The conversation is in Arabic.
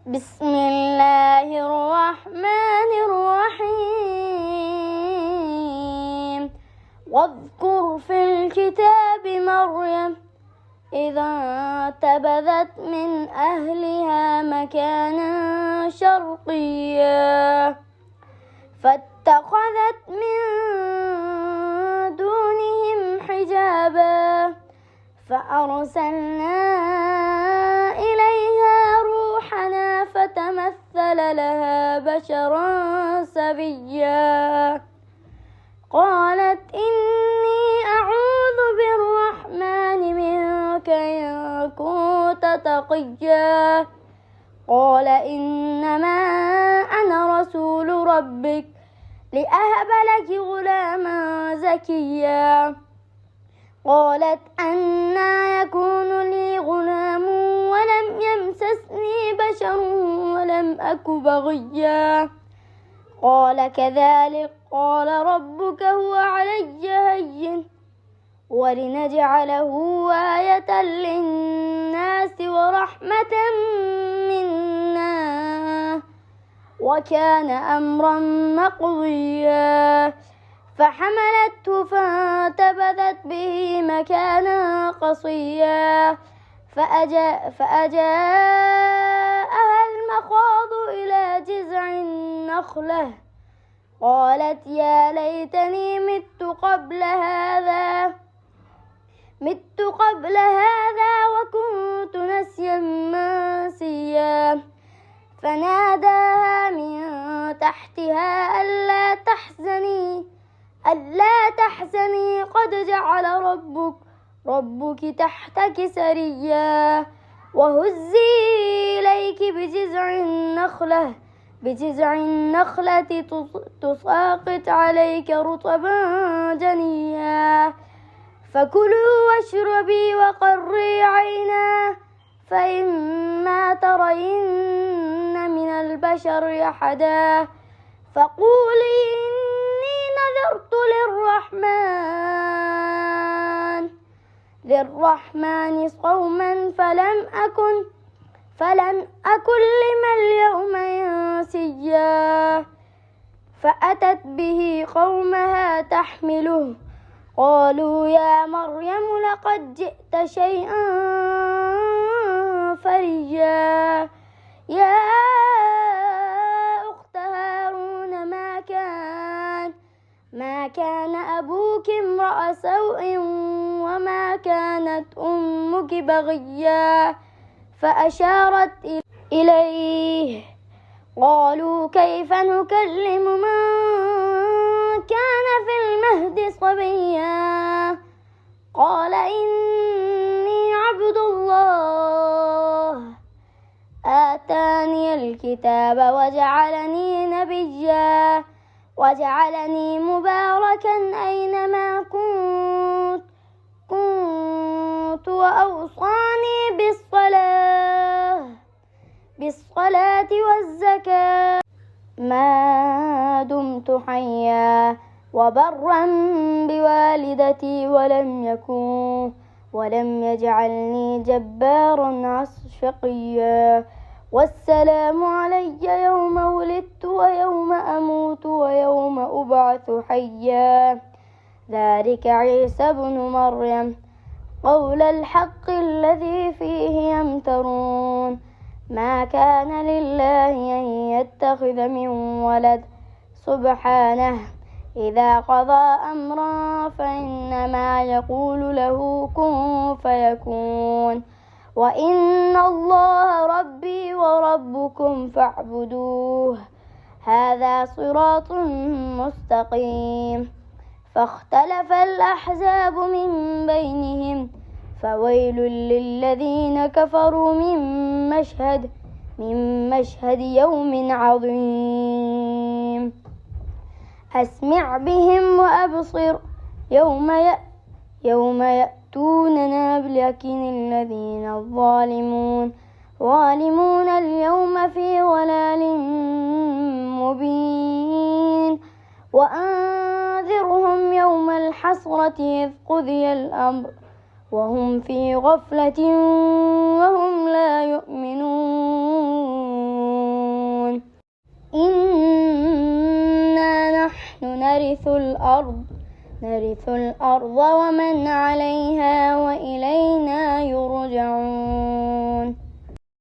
بسم الله الرحمن الرحيم. واذكر في الكتاب مريم إذا انتبذت من أهلها مكانا شرقيا فاتخذت من دونهم حجابا فأرسلنا إليها روحنا فتمثل لها بشرا سويا قالت إني أعوذ بالرحمن منك إن كنت تقيا قال إنما أنا رسول ربك لأهب لك غلاما زكيا قالت أنى يكون لي غلام ولم يمسسني بشر ولم أك بغيا قال كذلك قال ربك هو علي هين ولنجعله آية للناس ورحمة منا وكان أمرا مقضيا فحملته فانتبذت به مكانا قصيا فأجاءها المخاض إلى جذع النخلة قالت يا ليتني مت قبل هذا وكنت نسيا منسيا فناداها من تحتها ألا تحزني قد جعل ربك تحتك سريا وهزي إليك بجذع النخلة تساقط عليك رطبا جنيا فكلوا واشربي وقري عينا فإما ترين من البشر أحدا فقولي إني نذرت للرحمن صوما فلن أكن لما اليوم إنسيا فأتت به قومها تحمله قالوا يا مريم لقد جئت شيئا فريا يا أخت هارون ما كان أبوك امرأ سوء وما كانت أمك بغيا فأشارت إليه قالوا كيف نكلم من كان في المهد صبيا قال إني عبد الله آتاني الكتاب وجعلني نبيا وجعلني مباركا أينما كنت وأوصاني بالصلاة والزكاة ما دمت حيا وبرا بوالدتي ولم يجعلني جبارا شقيا والسلام علي يوم ولدت ويوم أموت ويوم أبعث حيا ذلك عيسى بن مريم قول الحق الذي فيه يمترون ما كان لله أن يتخذ من ولد سبحانه إذا قضى أمرا فإنما يقول له كن فيكون وإن الله ربي وربكم فاعبدوه هذا صراط مستقيم فاختلف الأحزاب من بينهم فويل للذين كفروا من مشهد يوم عظيم أسمع بهم وأبصر يوم يأتوننا لكن الذين ظالمون اليوم في ضلال مبين وأنذرهم يوم الحسرة إذ قضي الأمر وهم في غفلة وهم لا يؤمنون نرث الأرض ومن عليها وإلينا